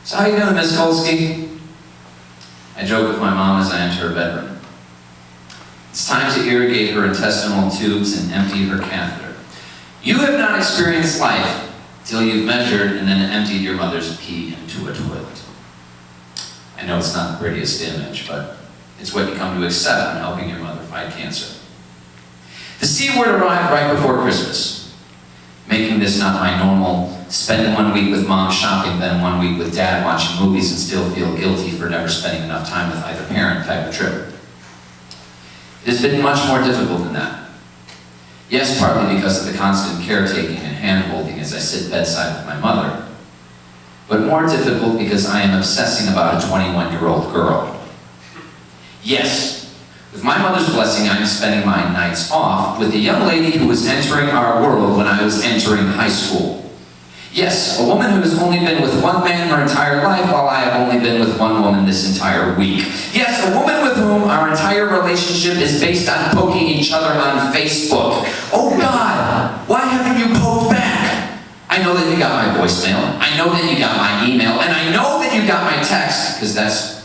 So how you doing, Miss Kolsky? I joke with my mom as I enter her bedroom. It's time to irrigate her intestinal tubes and empty her catheter. You have not experienced life till you've measured and then emptied your mother's pee into a toilet. I know it's not the prettiest image, but it's what you come to accept when helping your mother fight cancer. The C word arrived right before Christmas, making this not my normal spend 1 week with mom shopping, then 1 week with dad watching movies and still feel guilty for never spending enough time with either parent type of trip. It has been much more difficult than that. Yes, partly because of the constant caretaking and hand-holding as I sit bedside with my mother, but more difficult because I am obsessing about a 21-year-old girl. Yes, with my mother's blessing, I am spending my nights off with a young lady who was entering our world when I was entering high school. Yes, a woman who has only been with one man her entire life while I have only been with one woman this entire week. Yes, a woman with whom our entire relationship is based on poking each other on Facebook. Oh God, why haven't you poked back? I know that you got my voicemail, I know that you got my email, and I know that you got my text, because that's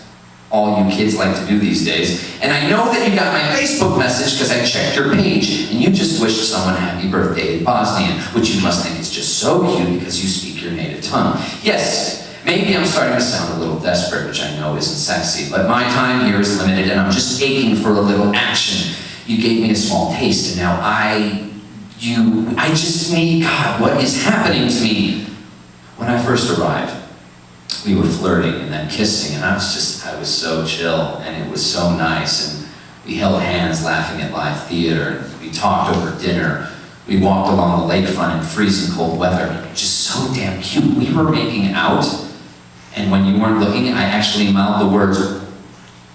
all you kids like to do these days. And I know that you got my Facebook message because I checked your page and you just wished someone happy birthday in Bosnian, which you must think is just so cute because you speak your native tongue. Yes, maybe I'm starting to sound a little desperate, which I know isn't sexy, but my time here is limited and I'm just aching for a little action. You gave me a small taste and now I just need, God, what is happening to me? When I first arrived, we were flirting and then kissing, and I was so chill, and it was so nice, and we held hands laughing at live theater, and we talked over dinner, we walked along the lakefront in freezing cold weather, just so damn cute. We were making out, and when you weren't looking, I actually mouthed the words,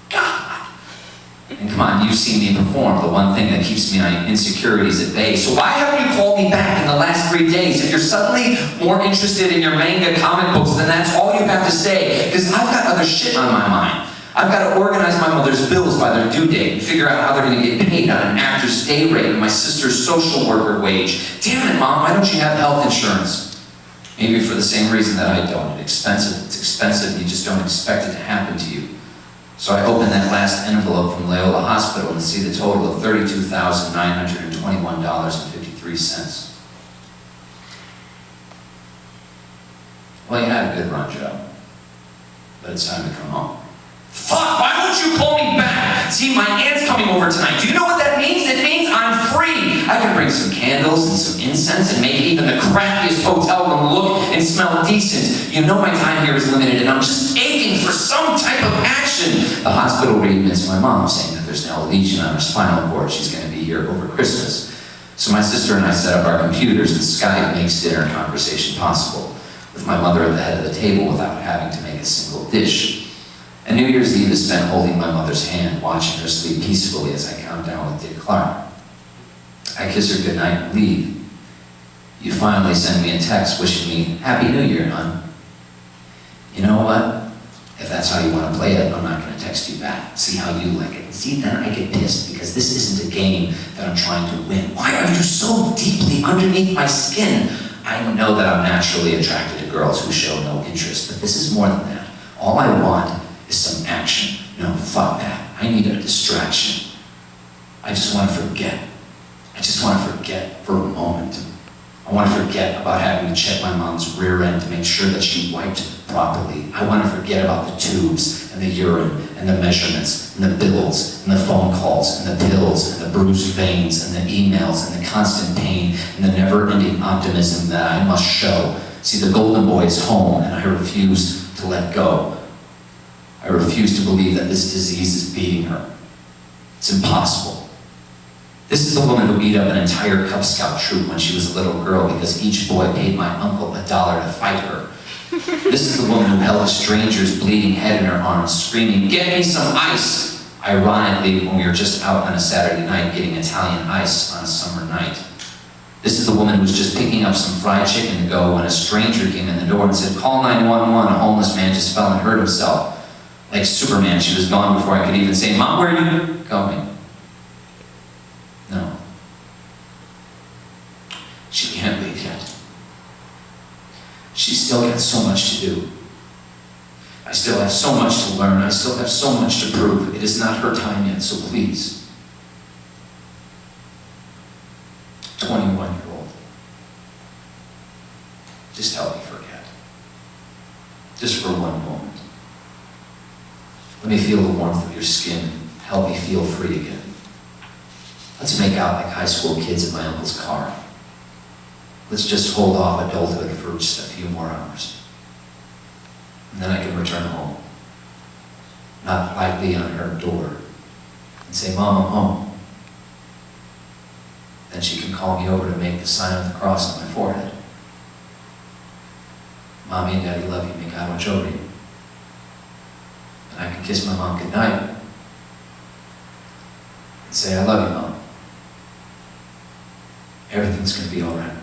God. And come on, you've seen me perform, the one thing that keeps my insecurities at bay. So why haven't you called me back in the last 3 days? If you're suddenly more interested in your manga comic books, then that's all you have to say. Because I've got other shit on my mind. I've got to organize my mother's bills by their due date and figure out how they're going to get paid on an actor's day rate and my sister's social worker wage. Damn it, Mom, why don't you have health insurance? Maybe for the same reason that I don't. It's expensive, and you just don't expect it to happen to you. So I opened that last envelope from Loyola Hospital and see the total of $32,921.53. Well, you had a good run, Joe. But it's time to come home. Fuck, why won't you call me back? See, my aunt's coming over tonight. Do you know what that means? It means I'm free. I can bring some candles and some incense and make even the crappiest hotel room look and smell decent. You know my time here is limited and I'm just aching for some type of action. The hospital readmits my mom saying that there's now a lesion on her spinal cord. She's going to be here over Christmas. So my sister and I set up our computers and Skype makes dinner conversation possible, with my mother at the head of the table without having to make a single dish. And New Year's Eve is spent holding my mother's hand, watching her sleep peacefully as I count down with Dick Clark. I kiss her goodnight and leave. You finally send me a text wishing me Happy New Year, hon. You know what? If that's how you want to play it, I'm not going to text you back. See how you like it. See, then I get pissed because this isn't a game that I'm trying to win. Why are you so deeply underneath my skin? I know that I'm naturally attracted to girls who show no interest, but this is more than that. All I want is some action. No, fuck that. I need a distraction. I just want to forget. I just want to forget for a moment. I want to forget about having to check my mom's rear end to make sure that she wiped properly. I want to forget about the tubes and the urine and the measurements and the bills and the phone calls and the pills and the bruised veins and the emails and the constant pain and the never-ending optimism that I must show. See, the golden boy is home and I refuse to let go. I refuse to believe that this disease is beating her. It's impossible. This is the woman who beat up an entire Cub Scout troop when she was a little girl because each boy paid my uncle $1 to fight her. This is the woman who held a stranger's bleeding head in her arms, screaming, "Get me some ice!" Ironically, when we were just out on a Saturday night getting Italian ice on a summer night. This is the woman who was just picking up some fried chicken to go when a stranger came in the door and said, "Call 911, a homeless man just fell and hurt himself." Like Superman, she was gone before I could even say, "Mom, where are you going?" No. She can't leave yet. She's still got so much to do. I still have so much to learn. I still have so much to prove. It is not her time yet, so please. 21-year-old. Just help me forget. Just for one moment. Let me feel the warmth of your skin. Help me feel free again. Let's make out like high school kids in my uncle's car. Let's just hold off adulthood for just a few more hours. And then I can return home. Knock lightly on her door and say, Mom, I'm home. Then she can call me over to make the sign of the cross on my forehead. Mommy and Daddy love you. May God watch over you. And I can kiss my mom goodnight and say, I love you, Mom. Everything's going to be all right.